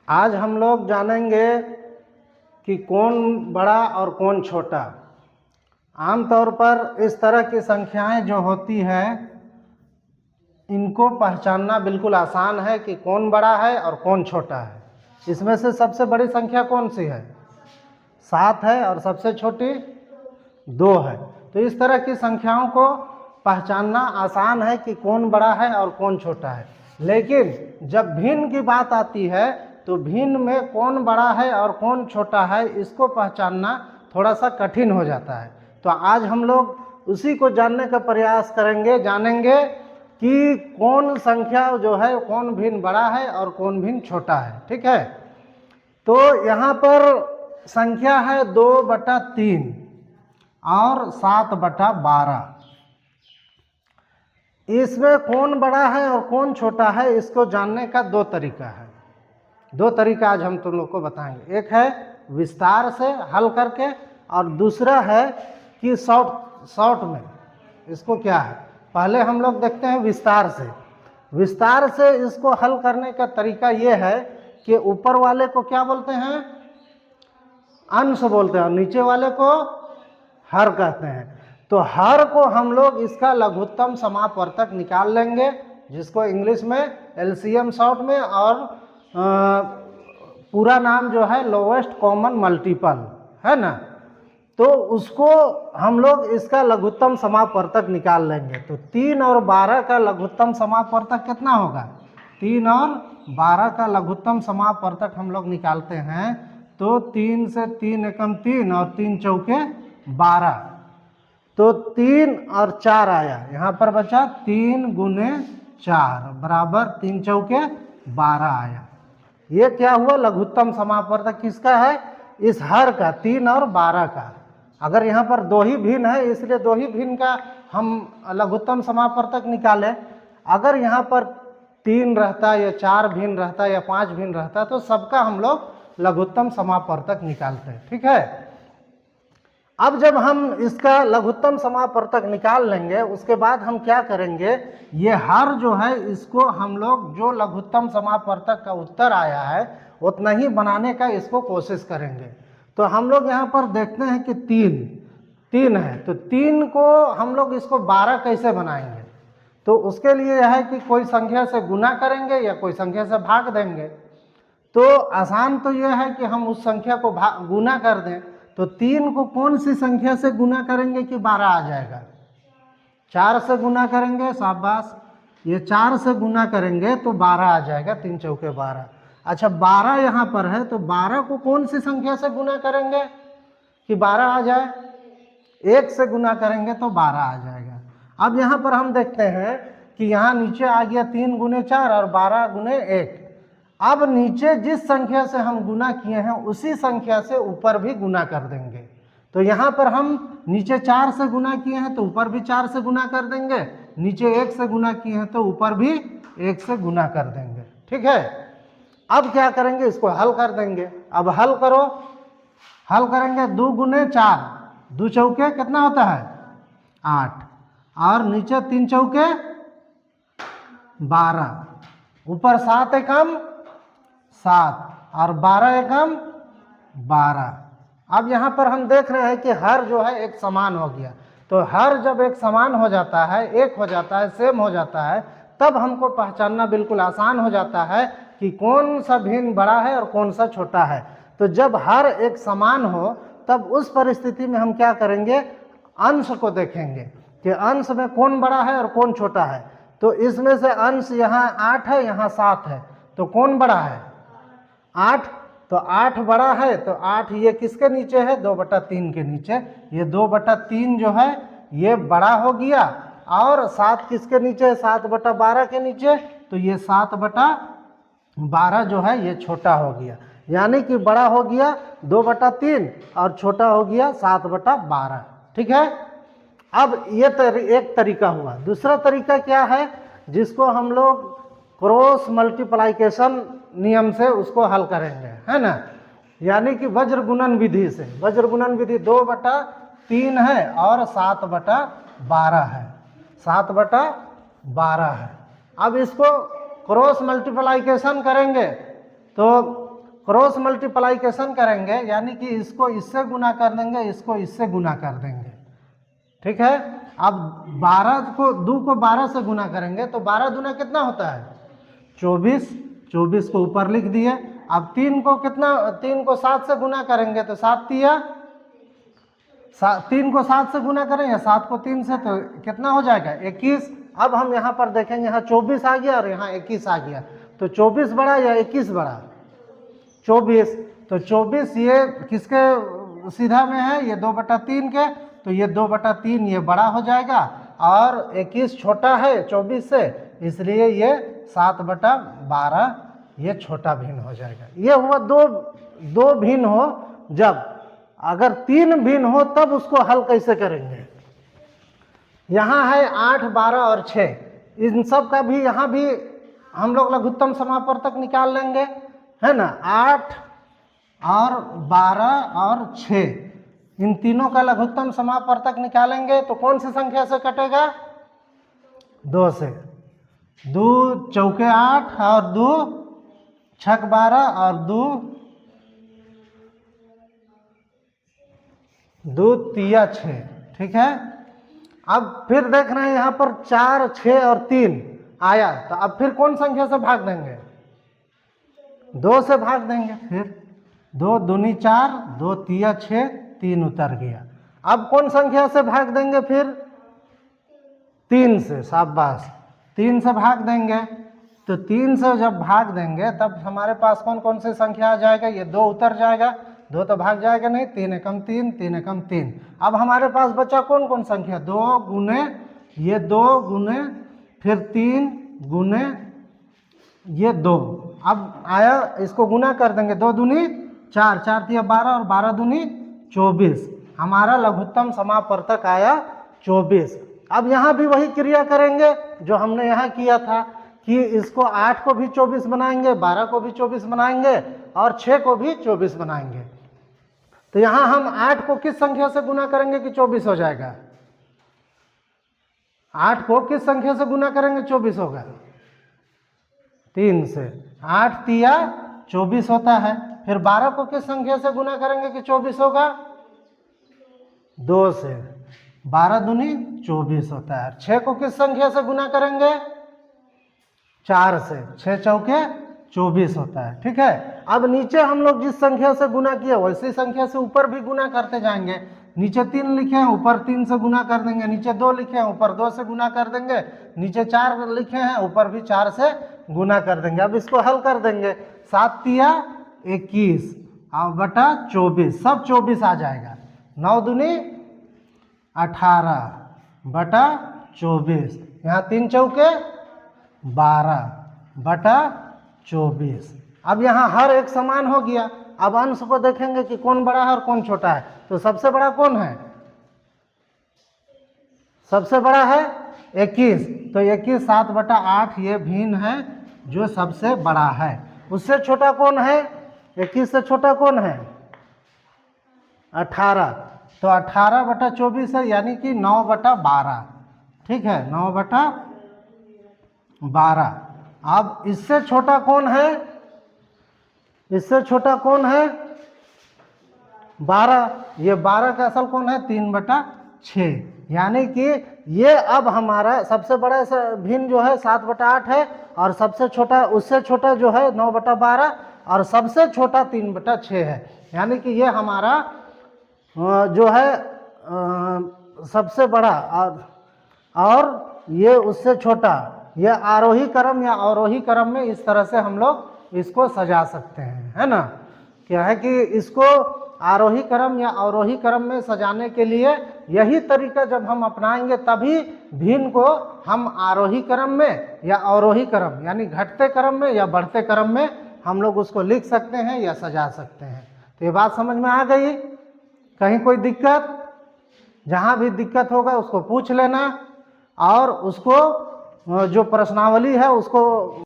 आज हम लोग जानेंगे कि कौन बड़ा और कौन छोटा। आमतौर पर इस तरह की संख्याएं जो होती है इनको पहचानना बिल्कुल आसान है कि कौन बड़ा है और कौन छोटा है। इसमें से सबसे बड़ी संख्या कौन सी है? 7 है और सबसे छोटी 2 है। तो इस तरह की संख्याओं को पहचानना आसान है कि कौन बड़ा है और कौन छोटा है। लेकिन जब भिन्न की बात आती है तो भिन्न में कौन बड़ा है और कौन छोटा है इसको पहचानना थोड़ा सा कठिन हो जाता है। तो आज हम लोग उसी को जानने का प्रयास करेंगे, जानेंगे कि कौन संख्या जो है कौन भिन्न बड़ा है और कौन भिन्न छोटा है। ठीक है, तो यहाँ पर संख्या है 2/3 और 7/12। इसमें कौन बड़ा है और कौन छोटा है इसको जानने का दो तरीका है। दो तरीका आज हम तुम लोग को बताएंगे। एक है विस्तार से हल करके और दूसरा है कि शॉर्ट में। इसको क्या है, पहले हम लोग देखते हैं विस्तार से। विस्तार से इसको हल करने का तरीका ये है कि ऊपर वाले को क्या बोलते हैं? अंश बोलते हैं और नीचे वाले को हर कहते हैं। तो हर को हम लोग इसका लघुत्तम समापवर्तक निकाल लेंगे, जिसको इंग्लिश में एलसीएम शॉर्ट में, और पूरा नाम जो है लोवेस्ट कॉमन मल्टीपल है ना, तो उसको हम लोग इसका लघुत्तम समापवर्तक निकाल लेंगे। तो 3 और 12 का लघुत्तम समापवर्तक कितना होगा? 3 और 12 का लघुत्तम समापवर्तक हम लोग निकालते हैं तो 3 से 3 एकम 3 और 3 चौके 12, तो 3 और 4 आया, यहाँ पर बचा 3 गुने 4 बराबर 3 चौके 12 आया। ये क्या हुआ? लघुत्तम समापवर्तक किसका है? इस हर का, 3 और 12 का। अगर यहाँ पर दो ही भिन्न है इसलिए दो ही भिन्न का हम लघुत्तम समापवर्तक निकालें। अगर यहाँ पर 3 रहता या 4 भिन्न रहता या 5 भिन्न रहता तो सबका हम लोग लघुत्तम समापवर्तक निकालते हैं। ठीक है, अब जब हम इसका लघुत्तम समापवर्तक निकाल लेंगे उसके बाद हम क्या करेंगे, ये हर जो है इसको हम लोग जो लघुत्तम समापवर्तक का उत्तर आया है उतना ही बनाने का इसको कोशिश करेंगे। तो हम लोग यहाँ पर देखते हैं कि 3 है, तो 3 को हम लोग इसको 12 कैसे बनाएंगे? तो उसके लिए यह है कि कोई संख्या से गुना करेंगे या कोई संख्या से भाग देंगे। तो आसान तो यह है कि हम उस संख्या को गुना कर दें। तो 3 को कौन सी संख्या से गुना करेंगे कि 12 आ जाएगा? 4 से गुना करेंगे, शाबाश, ये 4 से गुना करेंगे तो 12 आ जाएगा, 3 चौके 12। अच्छा, 12 यहाँ पर है तो 12 को कौन सी संख्या से गुना करेंगे कि 12 आ जाए? 1 से गुना करेंगे तो 12 आ जाएगा। अब यहाँ पर हम देखते हैं कि यहाँ नीचे आ गया 3 गुने 4 और 12 गुने 1। अब नीचे जिस संख्या से हम गुना किए हैं उसी संख्या से ऊपर भी गुना कर देंगे। तो यहाँ पर हम नीचे 4 से गुना किए हैं तो ऊपर भी 4 से गुना कर देंगे, नीचे 1 से गुना किए हैं तो ऊपर भी 1 से गुना कर देंगे। ठीक है, अब क्या करेंगे, इसको हल कर देंगे। अब हल करो, हल करेंगे 2 गुने 4, 2 चौके कितना होता है? 8, और नीचे 3 चौके 12, ऊपर 7 एकम 7 और 12 एकम 12। अब यहाँ पर हम देख रहे हैं कि हर जो है एक समान हो गया। तो हर जब एक समान हो जाता है, एक हो जाता है, सेम हो जाता है, तब हमको पहचानना बिल्कुल आसान हो जाता है कि कौन सा भिन्न बड़ा है और कौन सा छोटा है। तो जब हर एक समान हो तब उस परिस्थिति में हम क्या करेंगे, अंश को देखेंगे कि अंश में कौन बड़ा है और कौन छोटा है। तो इसमें से अंश यहाँ 8 है, यहाँ 7 है, तो कौन बड़ा है? 8। तो 8 बड़ा है, तो 8 ये किसके नीचे है? 2/3 के नीचे। ये 2/3 जो है ये बड़ा हो गया, और 7 किसके नीचे है? 7/12 के नीचे। तो ये 7/12 जो है ये छोटा हो गया, यानी कि बड़ा हो गया 2/3 और छोटा हो गया 7/12। ठीक है, अब ये एक तरीका हुआ। दूसरा तरीका क्या है, जिसको हम लोग क्रॉस मल्टीप्लाइकेशन नियम से उसको हल करेंगे, है ना, यानी कि वज्र गुणन विधि से। वज्र गुणन विधि 2/3 है और 7/12 है, 7/12 है। अब इसको क्रॉस मल्टीप्लाइकेशन करेंगे तो क्रॉस मल्टीप्लाइकेशन करेंगे, यानी कि इसको इससे गुना कर देंगे, इसको इससे गुना कर देंगे, ठीक है। अब 2 को 12 से गुना करेंगे तो 12 दूना कितना होता है 24, 24 को ऊपर लिख दिए। अब 3 को 7 से गुना करेंगे तो 3 को 7 से गुना करें या 7 को 3 से, तो कितना हो जाएगा 21। अब हम यहाँ पर देखेंगे, यहाँ 24 आ गया और यहाँ 21 आ गया, तो 24 बड़ा या 21 बड़ा 24। तो 24 ये किसके सीधा में है, ये 2/3 के, तो ये 2/3 ये बड़ा हो जाएगा और 21 छोटा है 24 से, इसलिए ये 7/12 ये छोटा भिन्न हो जाएगा। ये हुआ दो भिन्न हो। जब अगर 3 भिन्न हो तब उसको हल कैसे करेंगे। यहाँ है 8, 12 और 6, इन सब का भी यहाँ भी हम लोग लघुत्तम समापवर्तक निकाल लेंगे, है ना। 8 और 12 और 6, इन तीनों का लघुत्तम समापवर्तक निकालेंगे तो कौन सी संख्या से कटेगा 2 से। 2 चौके 8 और 2 छक 12 और 2 तिया 6, ठीक है। अब फिर देख रहे हैं यहाँ पर 4, 6 और 3 आया, तो अब फिर कौन संख्या से भाग देंगे 2 से भाग देंगे। फिर 2 दूनी 4, 2 तिया 6, 3 उतर गया। अब कौन संख्या से भाग देंगे फिर 3 से, शाबाश 3 से भाग देंगे। तो 3 से जब भाग देंगे तब हमारे पास कौन कौन सी संख्या आ जाएगा, ये 2 उतर जाएगा, 2 तो भाग जाएगा नहीं, 3 एकम 3, 3 एकम 3। अब हमारे पास बचा कौन कौन संख्या 2 गुने ये 2 गुने फिर 3 गुने ये 2। अब आया, इसको गुना कर देंगे, 2 दूनी 4, 4 तिया 12 और 12 दूनी 24, हमारा लघुत्तम समापवर्तक आया 24। अब यहाँ भी वही क्रिया करेंगे जो हमने यहाँ किया था कि इसको 8 को भी 24 बनाएंगे, 12 को भी 24 बनाएंगे और 6 को भी 24 बनाएंगे। तो यहाँ हम 8 को किस संख्या से गुना करेंगे कि 24 हो जाएगा, 8 को किस संख्या से गुना करेंगे 24 होगा 3 से। 8 तिया 24 होता है। फिर 12 को किस संख्या से गुना करेंगे कि 24 होगा 2 से, 12 दूनी 24 होता है। 6 को किस संख्या से गुना करेंगे 4 से, 6 चौके 24 होता है, ठीक है। अब नीचे हम लोग जिस संख्या से गुना किया वैसी संख्या से ऊपर भी गुना करते जाएंगे। नीचे 3 लिखे हैं, ऊपर 3 से गुना कर देंगे, नीचे 2 लिखे हैं, ऊपर 2 से गुना कर देंगे, नीचे 4 लिखे हैं, ऊपर भी 4 से गुना कर देंगे। अब इसको हल कर देंगे, 7 तिया 21 बटा 24, सब 24 आ जाएगा। 9 दूनी 18 बटा 24, यहाँ 3 चौके 12 बटा 24। अब यहाँ हर एक समान हो गया। अब अंश को देखेंगे कि कौन बड़ा है और कौन छोटा है। तो सबसे बड़ा कौन है, सबसे बड़ा है 21, तो 21 7/8 ये भिन्न है जो सबसे बड़ा है। उससे छोटा कौन है, 21 से छोटा कौन है 18, तो 18/24 है, यानी कि 9/12, ठीक है 9/12। अब इससे छोटा कौन है, इससे छोटा कौन है 12, ये 12 का असल कौन है 3/6, यानी कि ये अब हमारा सबसे बड़ा भिन्न जो है 7/8 है और सबसे छोटा उससे छोटा जो है 9/12 और सबसे छोटा 3/6 है। यानी कि ये हमारा जो है सबसे बड़ा और ये उससे छोटा, ये आरोही क्रम या अवरोही क्रम में इस तरह से हम लोग इसको सजा सकते हैं, है ना। क्या है कि इसको आरोही क्रम या अवरोही क्रम में सजाने के लिए यही तरीका जब हम अपनाएंगे तभी भिन्न को हम आरोही क्रम में या अवरोही क्रम यानी घटते क्रम में या बढ़ते क्रम में हम लोग उसको लिख सकते हैं या सजा सकते हैं। तो ये बात समझ में आ गई। कहीं कोई दिक्कत, जहाँ भी दिक्कत होगा उसको पूछ लेना और उसको जो प्रश्नावली है उसको